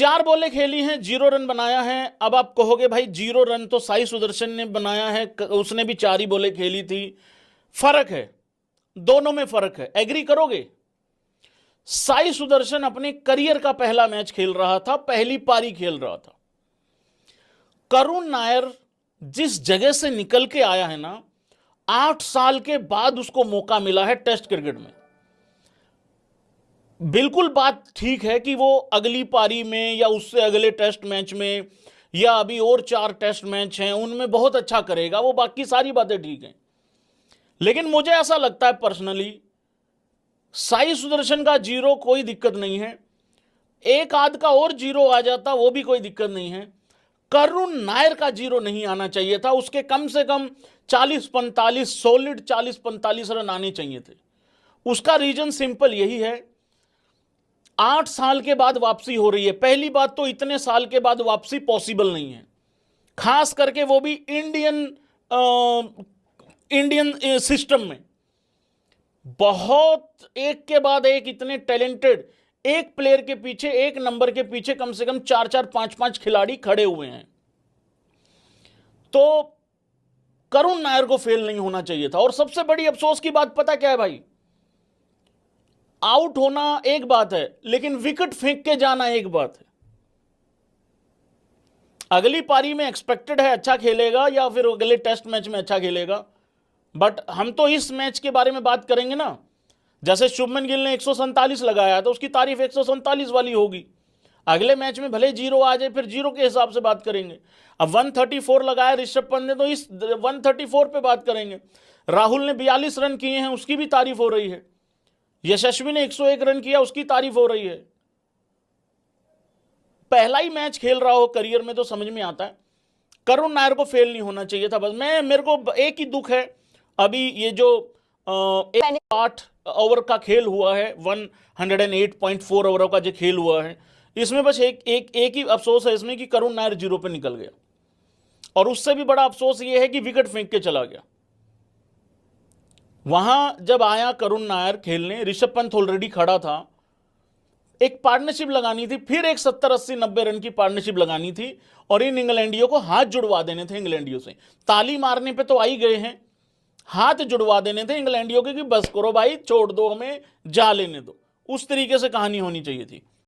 4 बॉलें खेली हैं, 0 रन बनाया है। अब आप कहोगे भाई 0 रन तो साई सुदर्शन ने बनाया है, उसने भी 4 ही बॉलें खेली थी। फर्क है, दोनों में फर्क है, एग्री करोगे? साई सुदर्शन अपने करियर का पहला मैच खेल रहा था, पहली पारी खेल रहा था। करुण नायर जिस जगह से निकल के आया है ना, 8 साल के बाद उसको मौका मिला है टेस्ट क्रिकेट में। बिल्कुल बात ठीक है कि वो अगली पारी में या उससे अगले टेस्ट मैच में या अभी और 4 टेस्ट मैच हैं उनमें बहुत अच्छा करेगा, वो बाकी सारी बातें ठीक हैं। लेकिन मुझे ऐसा लगता है पर्सनली, साई सुदर्शन का 0 कोई दिक्कत नहीं है, एक आध का और 0 आ जाता वो भी कोई दिक्कत नहीं है। करुण नायर का 0 नहीं आना चाहिए था, उसके कम से कम 40-45 सॉलिड 40-45 रन आने चाहिए थे। उसका रीजन सिंपल यही है, 8 साल के बाद वापसी हो रही है। पहली बात तो इतने साल के बाद वापसी पॉसिबल नहीं है, खास करके वो भी इंडियन सिस्टम में। बहुत एक के बाद एक इतने टैलेंटेड, एक प्लेयर के पीछे, एक नंबर के पीछे कम से कम 4-4 5-5 खिलाड़ी खड़े हुए हैं। तो करुण नायर को फेल नहीं होना चाहिए था। और सबसे बड़ी अफसोस की बात पता क्या है भाई, आउट होना एक बात है, लेकिन विकेट फेंक के जाना एक बात है। अगली पारी में एक्सपेक्टेड है अच्छा खेलेगा या फिर अगले टेस्ट मैच में अच्छा खेलेगा, बट हम तो इस मैच के बारे में बात करेंगे ना। जैसे शुभमन गिल ने 147 लगाया तो उसकी तारीफ 147 वाली होगी, अगले मैच में भले 0 आ जाए फिर 0 के हिसाब से बात करेंगे। अब 134 लगाया ऋषभ पंत ने तो इस 134 पे बात करेंगे। राहुल ने 42 रन किए हैं, उसकी भी तारीफ हो रही है। यशस्वी ने 101 रन किया, उसकी तारीफ हो रही है। पहला ही मैच खेल रहा हो करियर में तो समझ में आता है। करुण नायर को फेल नहीं होना चाहिए था। बस मेरे को एक ही दुख है, अभी ये जो 8 ओवर का खेल हुआ है, 108.4 ओवर का जो खेल हुआ है, इसमें बस एक ही अफसोस है इसमें कि करुण नायर 0 पे निकल गया। और उससे भी बड़ा अफसोस ये है कि विकेट फेंक के चला गया। वहां जब आया करुण नायर खेलने, ऋषभ पंत ऑलरेडी खड़ा था, एक पार्टनरशिप लगानी थी, फिर एक 70-80-90 रन की पार्टनरशिप लगानी थी और इन इंग्लैंडियों को हाथ जुड़वा देने थे इंग्लैंडियों से। ताली मारने पे तो आ ही गए हैं, हाथ जुड़वा देने थे इंग्लैंडियों के कि बस करो भाई, छोड़ दो हमें, जा लेने दो। उस तरीके से कहानी होनी चाहिए थी।